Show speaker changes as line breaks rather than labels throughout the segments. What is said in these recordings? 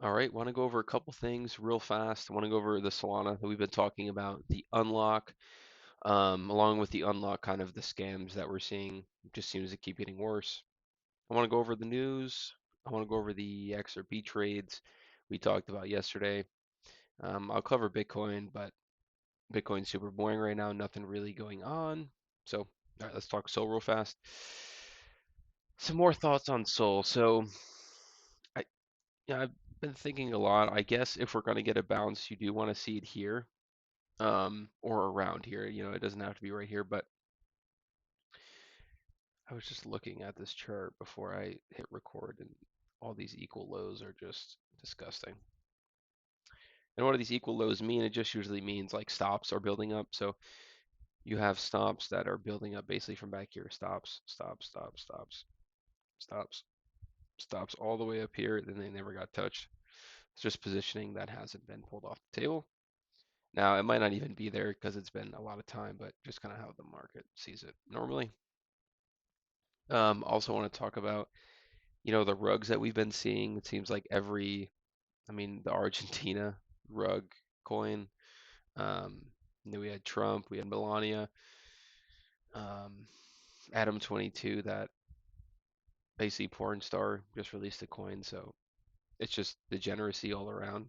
All right, want to go over a couple things real fast. I want to go over the Solana that we've been talking about, the unlock, along with the unlock, kind of the scams that we're seeing. It just seems to keep getting worse. I want to go over the news. I want to go over the XRP trades we talked about yesterday. I'll cover Bitcoin, but Bitcoin's super boring right now. Nothing really going on. So, all right, let's talk Sol real fast. Some more thoughts on Sol. So, I yeah, I've been thinking a lot. I guess if we're going to get a bounce, you do want to see it here, or around here. It doesn't have to be right here, but I was just looking at this chart before I hit record, and all these equal lows are just disgusting. And what do these equal lows mean? It just usually means like stops are building up. So you have stops that are building up basically from back here. Stops, stops, stops, stops, stops, stops all the way up here, and they never got touched. It's just positioning that hasn't been pulled off the table. Now, it might not even be there because it's been a lot of time, but just kind of how the market sees it normally. Also want to talk about, the rugs that we've been seeing. It seems like the Argentina rug coin. Um, then we had Trump, we had Melania, um, Adam 22, that basically porn star, just released a coin. So it's just degeneracy all around.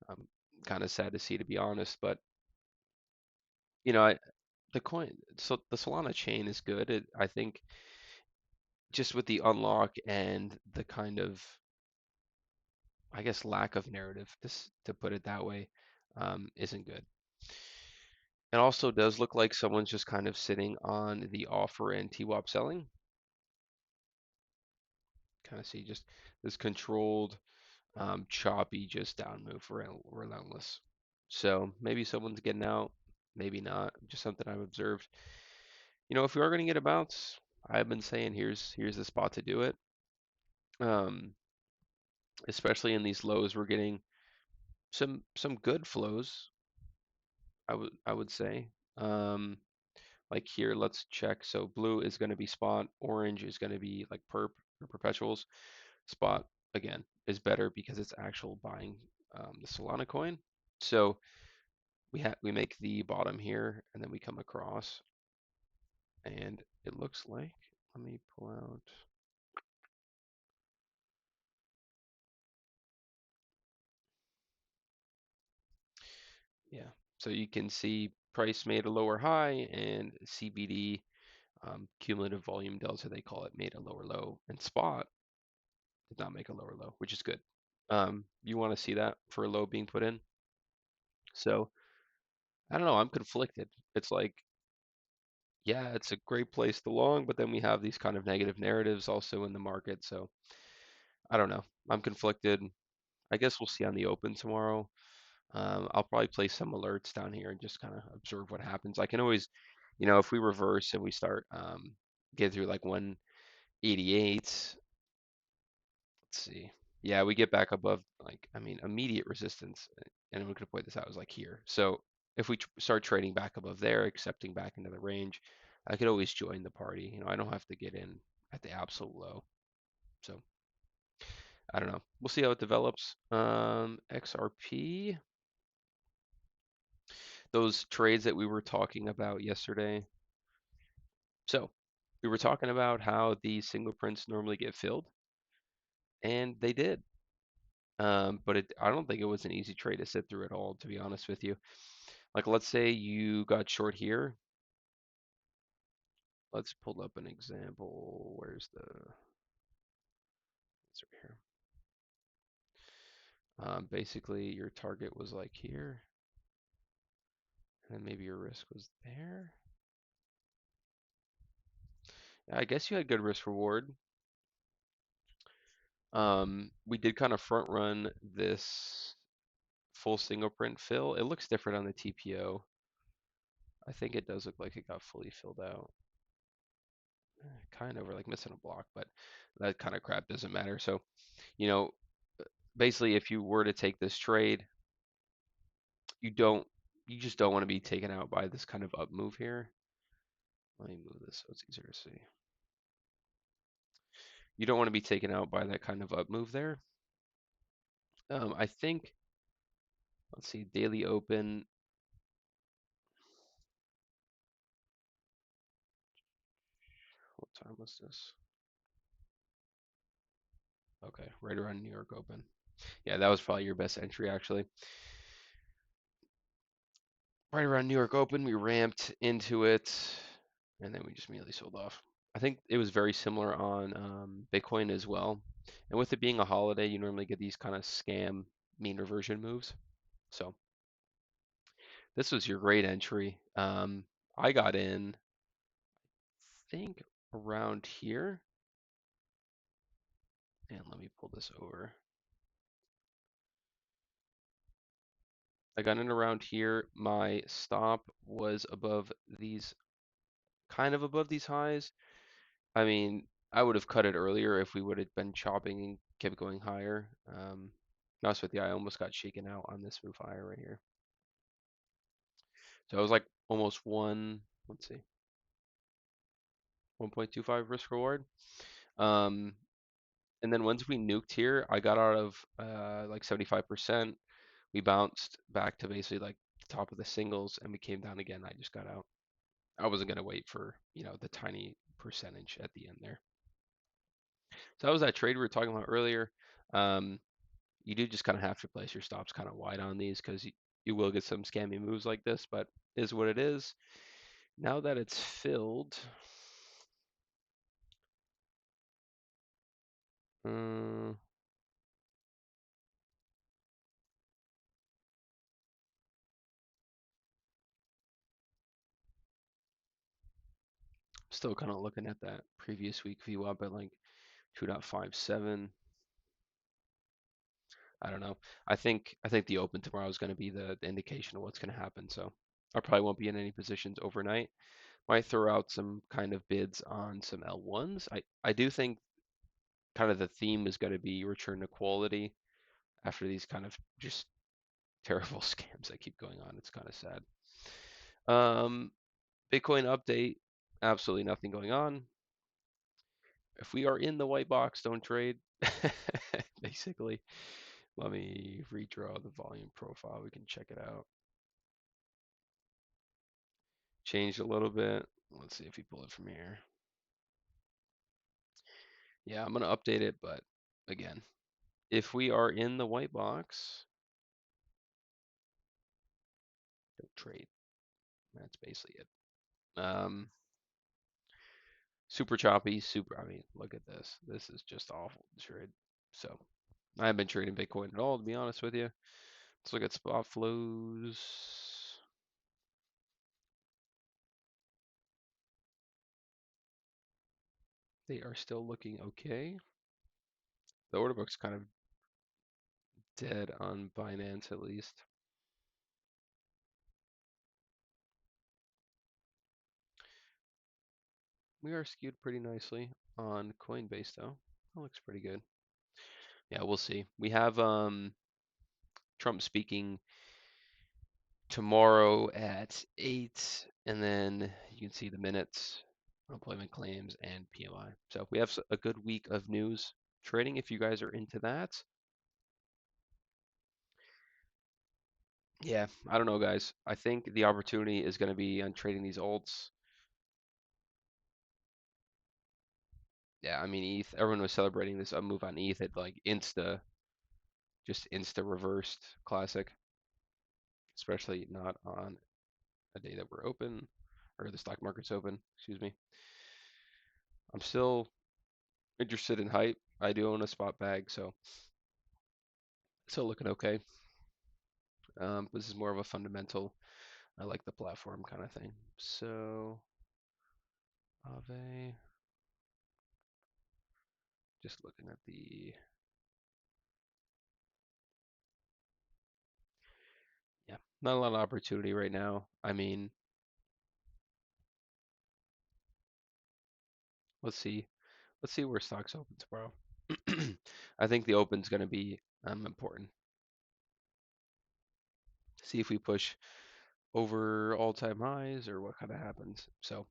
Um, Kind of sad to see, to be honest. But the coin, so the Solana chain is good. I think just with the unlock and the kind of, I guess, lack of narrative, to put it that way, isn't good. It also does look like someone's just kind of sitting on the offer and TWAP selling. Kind of see just this controlled, choppy, just down move, relentless. So maybe someone's getting out, maybe not. Just something I've observed. If we are going to get a bounce, I've been saying here's the spot to do it. Um, Especially in these lows, we're getting some good flows. I would say. Like here, let's check. So blue is going to be spot, orange is going to be like perp or perpetuals. Spot again is better because it's actual buying, the Solana coin. So we make the bottom here, and then we come across, and it looks like, let me pull out. Yeah, so you can see price made a lower high, and CBD, cumulative volume delta, they call it, made a lower low, and spot did not make a lower low, which is good. You want to see that for a low being put in. So I don't know. I'm conflicted. It's like, yeah, it's a great place to long, but then we have these kind of negative narratives also in the market. So I don't know. I'm conflicted. I guess we'll see on the open tomorrow. I'll probably place some alerts down here and just kind of observe what happens. I can always, if we reverse and we start, get through like 188, let's see. Yeah, we get back above, like, immediate resistance, and we could point this out, as like here. So if we start trading back above there, accepting back into the range, I could always join the party. I don't have to get in at the absolute low. So I don't know. We'll see how it develops. XRP, those trades that we were talking about yesterday. So we were talking about how the single prints normally get filled, and they did. But I don't think it was an easy trade to sit through at all, to be honest with you. Like, let's say you got short here. Let's pull up an example. Where's it's right here. Basically, your target was like here, and then maybe your risk was there. Yeah, I guess you had good risk reward. We did kind of front run this full single print fill. It looks different on the TPO. I think it does look like it got fully filled out. Kind of, we're like missing a block, but that kind of crap doesn't matter. So, you know, basically, if you were to take this trade, you don't, you just don't want to be taken out by this kind of up move here. Let me move this so it's easier to see. You don't want to be taken out by that kind of up move there. I think, let's see, daily open. What time was this? Okay, right around New York Open. Yeah, that was probably your best entry actually. Right around New York Open, we ramped into it, and then we just immediately sold off. I think it was very similar on Bitcoin as well. And with it being a holiday, you normally get these kind of scam mean reversion moves. So this was your great entry. I got in, I think around here, and let me pull this over. I got in around here. My stop was above these, kind of above these highs. I mean, I would have cut it earlier if we would have been chopping and kept going higher. To be honest with you, I almost got shaken out on this move higher right here. So I was like almost let's see, 1.25 risk reward. Um, and then once we nuked here, I got out of like 75%. We bounced back to basically like the top of the singles and we came down again. I just got out. I wasn't gonna wait for, the tiny percentage at the end there. So that was that trade we were talking about earlier. Um, you do just kind of have to place your stops kind of wide on these because you will get some scammy moves like this, but is what it is. Now that it's filled, uh, still kind of looking at that previous week VWAP at like 2.57. I don't know. I think the open tomorrow is going to be the indication of what's going to happen. So I probably won't be in any positions overnight. Might throw out some kind of bids on some L1s. I do think kind of the theme is going to be return to quality after these kind of just terrible scams that keep going on. It's kind of sad. Um, Bitcoin update, absolutely nothing going on. If we are in the white box, don't trade. Basically, let me redraw the volume profile. We can check it out. Changed a little bit. Let's see if we pull it from here. Yeah, I'm gonna update it, but again, if we are in the white box, don't trade. That's basically it. Super choppy, super. I mean, look at this. This is just awful to trade. So I haven't been trading Bitcoin at all, to be honest with you. Let's look at spot flows. They are still looking okay. The order book's kind of dead on Binance at least. We are skewed pretty nicely on Coinbase though. That looks pretty good. Yeah, we'll see. We have Trump speaking tomorrow at 8, and then you can see the minutes, unemployment claims, and PMI. So we have a good week of news trading if you guys are into that. Yeah, I don't know, guys. I think the opportunity is going to be on trading these alts. Yeah, I mean, ETH, everyone was celebrating this move on ETH at like just insta reversed classic, especially not on a day that we're open or the stock market's open, excuse me. I'm still interested in hype. I do own a spot bag, so still looking okay. This is more of a fundamental. I like the platform kind of thing. So, Aave, just looking at yeah, not a lot of opportunity right now. I mean, let's see. Let's see where stocks open tomorrow. I think the open's going to be important. See if we push over all-time highs or what kind of happens. So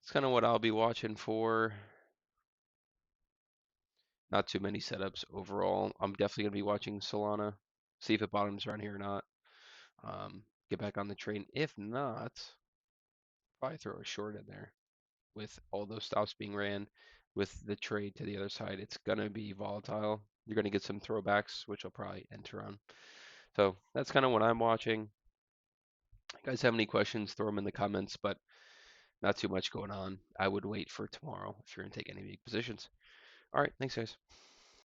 it's kind of what I'll be watching for. Not too many setups overall. I'm definitely gonna be watching Solana, see if it bottoms around here or not. Get back on the train. If not, probably throw a short in there with all those stops being ran with the trade to the other side. It's gonna be volatile. You're gonna get some throwbacks, which I'll probably enter on. So that's kind of what I'm watching. You guys have any questions, throw them in the comments, but not too much going on. I would wait for tomorrow if you're gonna take any big positions. All right, thanks guys.